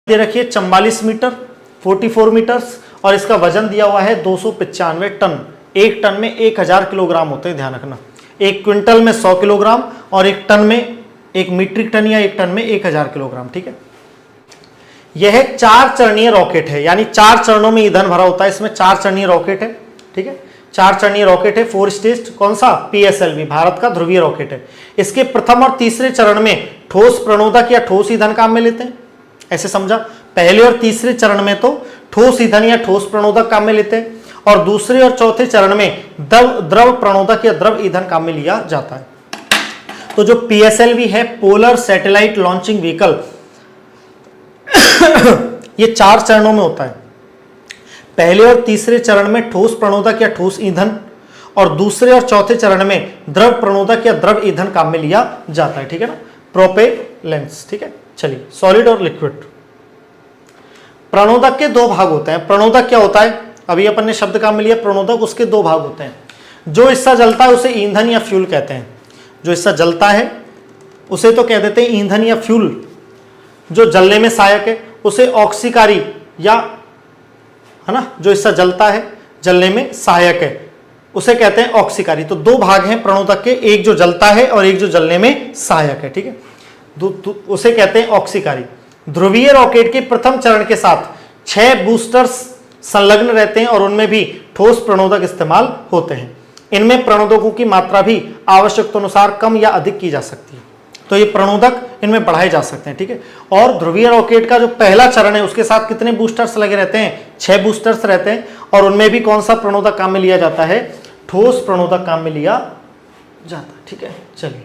दे रखी है 44 metre 44 metres और इसका वजन दिया हुआ है 295 टन। एक टन में 1000 किलोग्राम होते हैं, ध्यान रखना। एक क्विंटल में 100 किलोग्राम और एक टन में, एक मीट्रिक टन या एक टन में 1000 किलोग्राम। ठीक है, यह 4 चरणीय रॉकेट है, यानी 4 चरणों में ईंधन भरा होता है। इसमें 4 चरणीय रॉकेट है। ठीक है, 4 चरणीय रॉकेट है, 4 स्टेज। कौन सा? PSLV, भारत का ध्रुवीय रॉकेट है। इसके प्रथम और तीसरे चरण में ठोस प्रणोदक या ठोस ईंधन काम में लेते हैं, ऐसे समझा। पहले और तीसरे चरण में तो ठोस ईंधन या ठोस प्रणोदक काम में लेते हैं और दूसरे और चौथे चरण में द्रव प्रणोदक या द्रव ईंधन काम में लिया जाता है। तो जो PSLV है, पोलर सैटेलाइट लॉन्चिंग व्हीकल, ये 4 चरणों में होता है। पहले और तीसरे चरण में ठोस प्रणोदक या ठोस ईंधन और दूसरे और चौथे चरण में द्रव प्रणोदक या द्रव ईंधन काम में लिया जाता है। ठीक है ना, प्रोपेलेंट्स। ठीक है, चलिए सॉलिड और लिक्विड। प्रणोदक के 2 भाग होते हैं। प्रणोदक क्या होता है? अभी अपन ने शब्द काम में लिया प्रणोदक, उसके 2 भाग होते हैं। जो हिस्सा जलता है उसे ईंधन या फ्यूल कहते हैं। जो हिस्सा जलता है उसे तो कह देते हैं ईंधन या फ्यूल। जो जलने में सहायक है उसे ऑक्सीकारी या, है ना, जो हिस्सा जलता है, जलने में सहायक है, उसे कहते हैं ऑक्सीकारी। तो 2 भाग हैं प्रणोदक के, एक जो जलता है और एक जो जलने में सहायक है। ठीक है, उसे कहते हैं ऑक्सीकारी। ध्रुवीय रॉकेट के प्रथम चरण के साथ 6 बूस्टर्स संलग्न रहते हैं और उनमें भी ठोस प्रणोदक इस्तेमाल होते हैं। इनमें प्रणोदकों की मात्रा भी आवश्यकता अनुसार कम या अधिक की जा सकती है। तो ये प्रणोदक इनमें बढ़ाए जा सकते हैं। ठीक है, और ध्रुवीय रॉकेट का जो पहला चरण है उसके साथ कितने बूस्टर्स लगे रहते हैं? 6 बूस्टर्स रहते हैं और उनमें भी कौन सा प्रणोदक काम में लिया जाता है? ठोस प्रणोदक काम में लिया जाता है। ठीक है, चलिए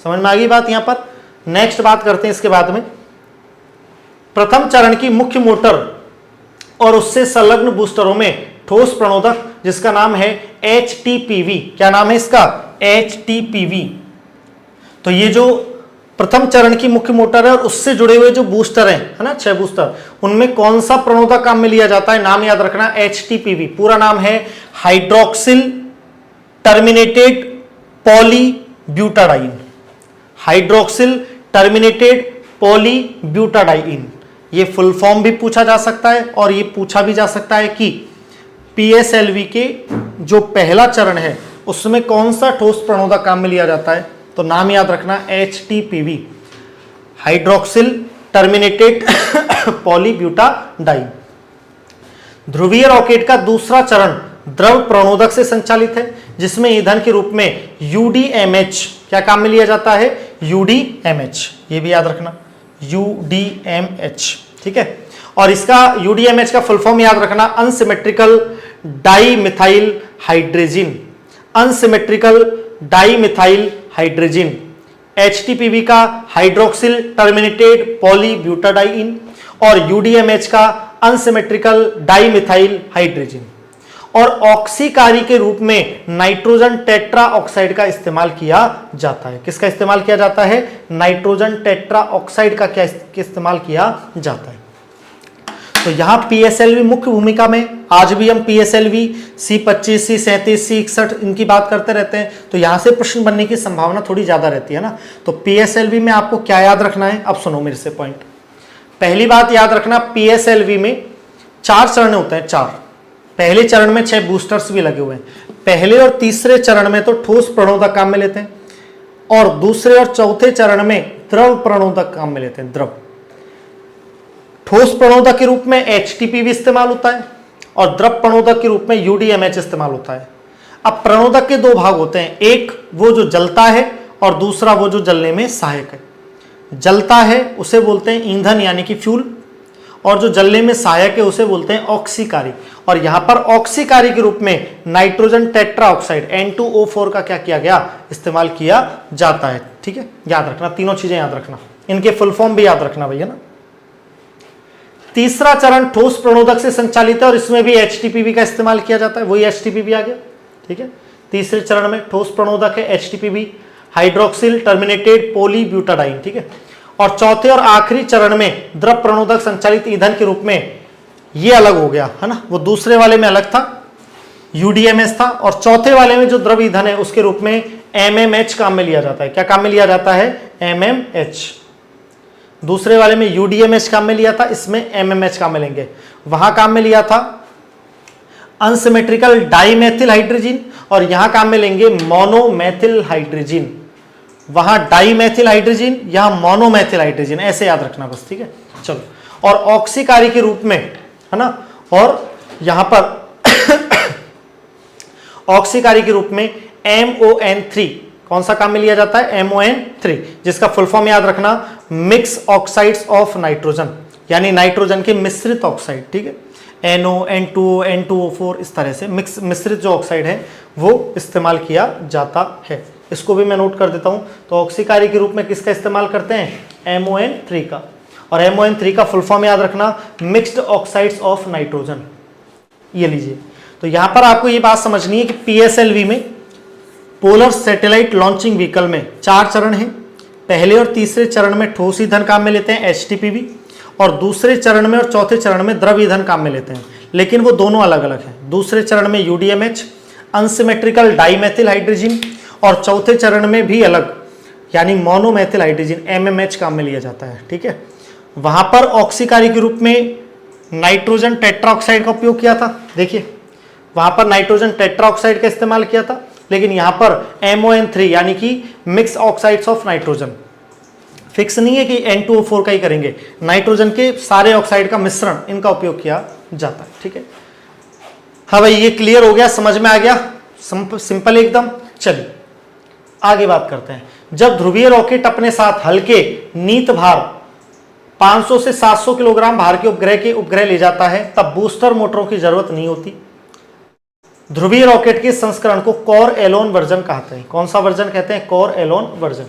समझ में आ गई बात। यहां पर नेक्स्ट बात करते हैं इसके बाद में। प्रथम चरण की मुख्य मोटर और उससे संलग्न बूस्टरों में ठोस प्रणोदक, जिसका नाम है HTPV। क्या नाम है इसका? HTPV। तो ये जो प्रथम चरण की मुख्य मोटर है और उससे जुड़े हुए जो बूस्टर हैं, है ना, 6 बूस्टर, उनमें कौन सा प्रणोदक काम में लिया जाता है? नाम याद रखना, HTPV। पूरा नाम है hydroxyl terminated polybutadiene. Hydroxyl terminated polybutadiene, ये फुल फॉर्म भी पूछा जा सकता है और ये पूछा भी जा सकता है कि PSLV के जो पहला चरण है उसमें कौन सा ठोस प्रणोदक काम में लिया जाता है? तो नाम याद रखना, HTPV, हाइड्रोक्सिल टर्मिनेटेड पॉलीब्यूटाडाइन। ध्रुवीय रॉकेट का दूसरा चरण द्रव प्रणोदक से संचालित है, जिसमें ईंधन के रूप में UDMH क्या काम में लिया जाता है? UDMH, ये भी याद रखना, UDMH। ठीक है, और इसका UDMH का फुल फॉर्म याद रखना, unsymmetrical dimethyl hydrogen. Unsymmetrical dimethyl hydrogen. HTPV का हाइड्रोक्सिल टर्मिनेटेड पॉलीब्यूटाडाइन और UDMH का अनसिमेट्रिकल डाइमिथाइल हाइड्रोजन। और ऑक्सीकारी के रूप में नाइट्रोजन टेट्रा ऑक्साइड का इस्तेमाल किया जाता है। किसका इस्तेमाल किया जाता है? नाइट्रोजन टेट्रा ऑक्साइड का क्या इस्तेमाल किया जाता है। तो यहां PSLV मुख्य भूमिका में, आज भी हम PSLV C25, C37, C61 इनकी बात करते रहते हैं, तो यहां से प्रश्न बनने की संभावना थोड़ी ज्यादा रहती है ना। तो PSLV में आपको क्या याद रखना है? अब सुनो मेरे से पॉइंट। पहली बात याद रखना, PSLV में 4 चरण होते हैं, 4। पहले चरण में 6 बूस्टर्स भी लगे हुए हैं। पहले और तीसरे चरण में तो ठोस प्रणोदक काम में लेते हैं और दूसरे और चौथे चरण में द्रव प्रणोदक काम में लेते हैं। द्रव ठोस प्रणोदक के रूप में HTPV इस्तेमाल होता है और द्रव प्रणोदक के रूप में UDMH इस्तेमाल होता है। अब प्रणोदक के 2 भाग होते हैं, एक वो जो जलता है और दूसरा वो जो जलने में सहायक है। जलता है उसे बोलते हैं ईंधन यानी कि फ्यूल, और जो जलने में सहायक है उसे बोलते हैं ऑक्सीकारी। और यहां पर ऑक्सीकारी के रूप में नाइट्रोजन टेट्रा ऑक्साइड N2O4 का क्या किया गया? इस्तेमाल किया जाता है। ठीक है, याद रखना, तीनों चीजें याद रखना, इनके फुल फॉर्म भी याद रखना भैया ना। तीसरा चरण ठोस प्रणोदक से संचालित है और इसमें भी HTPV का इस्तेमाल किया जाता है, वही HTPV आ गया। ठीक है, तीसरे चरण में ठोस प्रणोदक है HTPV, हाइड्रोक्सिल टर्मिनेटेड पॉलीब्यूटाडाइन। ठीक है, और चौथे और आखिरी चरण में द्रव प्रणोदक संचालित ईंधन के रूप में ये अलग हो गया, है ना, वो दूसरे वाले में अलग था, UDMH था, और चौथे वाले में जो द्रव ईंधन है उसके रूप में MMH काम में लिया जाता है। क्या काम में लिया जाता है? MMH। दूसरे वाले में यूडीएमएच काम में लिया था, इसमें एमएमएच काम में लेंगे। वहां काम में लिया था अनसिमेट्रिकल डाइमेथिल हाइड्रोजन और यहां काम में लेंगे मोनोमेथिल हाइड्रोजन। वहां डाइमेथिल हाइड्रोजन, यहां मोनोमेथिल हाइड्रोजन, ऐसे याद रखना बस, ठीक है। चलो, और ऑक्सीकारी के रूप में, है ना, और यहां पर ऑक्सीकारी के रूप में MON3 कौन सा काम में लिया जाता है, MON3, जिसका फुल फॉर्म याद रखना मिक्स ऑक्साइड्स ऑफ नाइट्रोजन, यानी नाइट्रोजन के मिश्रित ऑक्साइड, ठीक है। NO, N2, N2O4 इस तरह से मिश्रित जो ऑक्साइड है वो इस्तेमाल किया जाता है। इसको भी मैं नोट कर देता हूं। तो ऑक्सीकारी के रूप में किसका इस्तेमाल करते हैं, MON3 का, और MON3 का फुल फॉर्म याद रखना मिक्स्ड ऑक्साइड्स ऑफ नाइट्रोजन, ये लीजिए। तो यहां पर आपको ये बात समझनी है कि PSLV में, पोलर सैटेलाइट लॉन्चिंग व्हीकल में 4 चरण हैं। पहले और तीसरे चरण में ठोस ईंधन काम में लेते हैं HTPV, और दूसरे चरण में और चौथे चरण में द्रव ईंधन काम में लेते हैं, लेकिन वो दोनों अलग अलग हैं। दूसरे चरण में UDMH अनसिमेट्रिकल डाइमेथिल हाइड्रोजन, और चौथे चरण में भी अलग, यानी मोनोमेथिल हाइड्रोजन MMH काम में लिया जाता है, ठीक है। वहां पर ऑक्सीकारी के रूप में नाइट्रोजन टेट्राऑक्साइड का उपयोग किया था, देखिए वहां पर नाइट्रोजन टेट्राऑक्साइड का इस्तेमाल किया था, लेकिन यहां पर MON3 यानी कि mix oxides of nitrogen, fix नहीं है कि N2O4 का ही करेंगे, नाइट्रोजन के सारे ऑक्साइड का मिश्रण, इनका उपयोग किया जाता है, ठीक है। हाँ भाई, ये क्लियर हो गया, समझ में आ गया, सिंपल एकदम। चलिए आगे बात करते हैं। जब ध्रुवीय रॉकेट अपने साथ हल्के नीत भार 500 से 700 किलोग्राम भार के उपग्रह ले जाता है, तब बूस्टर मोटरों की जरूरत नहीं होती। ध्रुवीय रॉकेट के संस्करण को कोर एलोन वर्जन कहते हैं। कौन सा वर्जन कहते हैं, कोर एलोन वर्जन।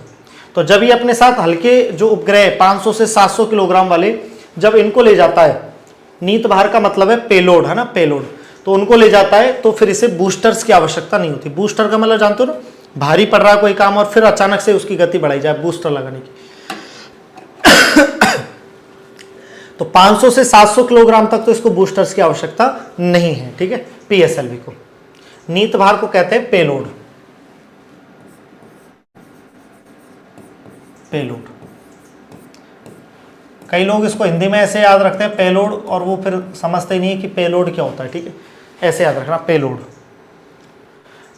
तो जब ये अपने साथ हल्के जो उपग्रह 500 से 700 किलोग्राम वाले, जब इनको ले जाता है, नीत भार का मतलब है पेलोड, है ना, पेलोड, तो उनको ले जाता है, तो फिर इसे बूस्टर्स की आवश्यकता नहीं होती। बूस्टर का मतलब जानते हो ना, भारी पड़ रहा है कोई काम और फिर अचानक से उसकी गति बढ़ाई जाए, बूस्टर लगाने की। तो 500 से 700 किलोग्राम तक तो इसको बूस्टर्स की आवश्यकता नहीं है, ठीक है। PSLV को, नीत भार को कहते हैं पेलोड, पेलोड। कई लोग इसको हिंदी में ऐसे याद रखते हैं पेलोड, और वो फिर समझते ही नहीं है कि पेलोड क्या होता है, ठीक है। ऐसे याद रखना पेलोड।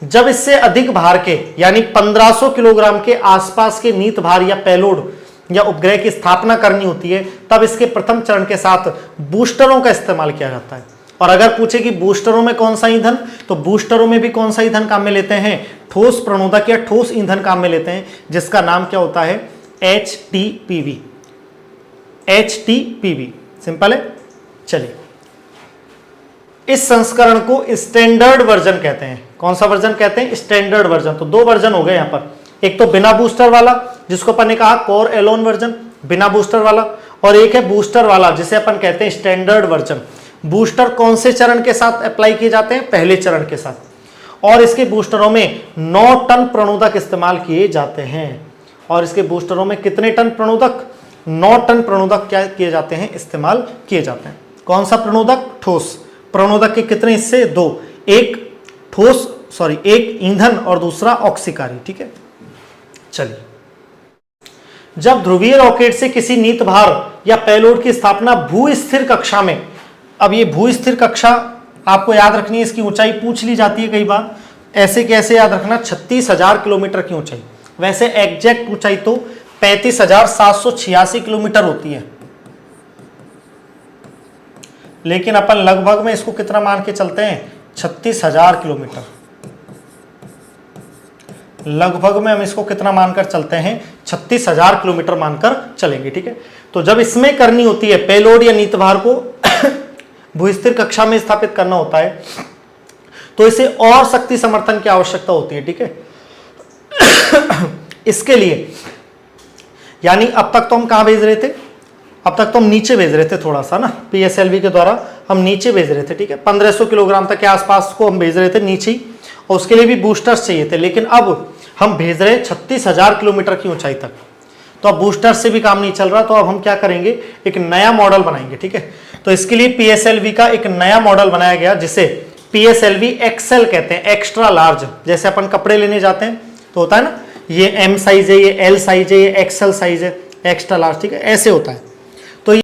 जब इससे अधिक भार के, यानी 1500 किलोग्राम के आसपास के नीत भार या पेलोड या उपग्रह की स्थापना करनी होती है, तब इसके प्रथम चरण के साथ बूस्टरों का इस्तेमाल किया जाता है। और अगर पूछे कि बूस्टरों में कौन सा ईंधन, तो बूस्टरों में भी कौन सा ईंधन काम में लेते हैं, ठोस प्रणोदक या ठोस ईंधन काम में लेते हैं, जिसका नाम क्या होता है, HTPV। HTPV सिंपल है। चलिए, इस संस्करण को स्टैंडर्ड वर्जन कहते हैं। कौन सा वर्जन कहते हैं, स्टैंडर्ड वर्जन। तो 2 वर्जन हो गए यहां पर, एक तो बिना बूस्टर वाला जिसको अपन ने कहा कोर एलोन वर्जन, बिना बूस्टर वाला, और एक है बूस्टर वाला जिसे अपन कहते हैं स्टैंडर्ड वर्जन। बूस्टर कौन से चरण के साथ अप्लाई किए जाते हैं, पहले चरण के साथ, और इसके बूस्टरों में 9 टन प्रणोदक इस्तेमाल किए जाते हैं। और इसके बूस्टरों में कितने टन प्रणोदक, 9 टन प्रणोदक क्या किए जाते हैं, इस्तेमाल किए जाते हैं। कौन सा प्रणोदक, ठोस प्रणोदक के कितने हिस्से, 2, एक ईंधन और दूसरा ऑक्सीकारी, ठीक है। चलिए, जब ध्रुवीय रॉकेट से किसी नीत भार या पेलोड की स्थापना भू-स्थिर कक्षा में, अब ये भू-स्थिर कक्षा आपको याद रखनी है, इसकी ऊंचाई पूछ ली जाती है कई बार, ऐसे कैसे याद रखना, 36,000 किलोमीटर की ऊंचाई। वैसे एग्जैक्ट ऊंचाई तो 35,786 किलोमीटर होती है, लेकिन अपन लगभग में इसको कितना मान के चलते हैं, 36,000 किलोमीटर। लगभग में हम इसको कितना मानकर चलते हैं, 36,000 किलोमीटर मानकर चलेंगे, ठीक है। तो जब इसमें करनी होती है, पेलोड या नीत भार को भू-स्थिर कक्षा में स्थापित करना होता है, तो इसे और शक्ति समर्थन की आवश्यकता होती है, ठीक है। इसके लिए, यानी अब तक तो हम कहां भेज रहे थे, अब तक तो हम नीचे भेज रहे थे थोड़ा सा ना, PSLV के द्वारा हम नीचे भेज रहे थे, ठीक है। 1500 किलोग्राम तक के आसपास को हम भेज रहे थे नीचे ही, और उसके लिए भी बूस्टर्स चाहिए थे, लेकिन अब हम भेज रहे हैं 36,000 किलोमीटर की ऊंचाई तक। तो अब बूस्टर से भी काम नहीं चल रहा, तो अब हम क्या करेंगे, एक नया मॉडल बनाएंगे, ठीक है। तो इसके लिए PSLV का एक नया मॉडल बनाया गया, जिसे PSLV XL कहते हैं, एक्स्ट्रा लार्ज। जैसे अपन कपड़े लेने जाते हैं तो होता है ना, ये M साइज है, ये L साइज है, ये XL साइज है, एक्स्ट्रा लार्ज, ठीक है, ऐसे होता है।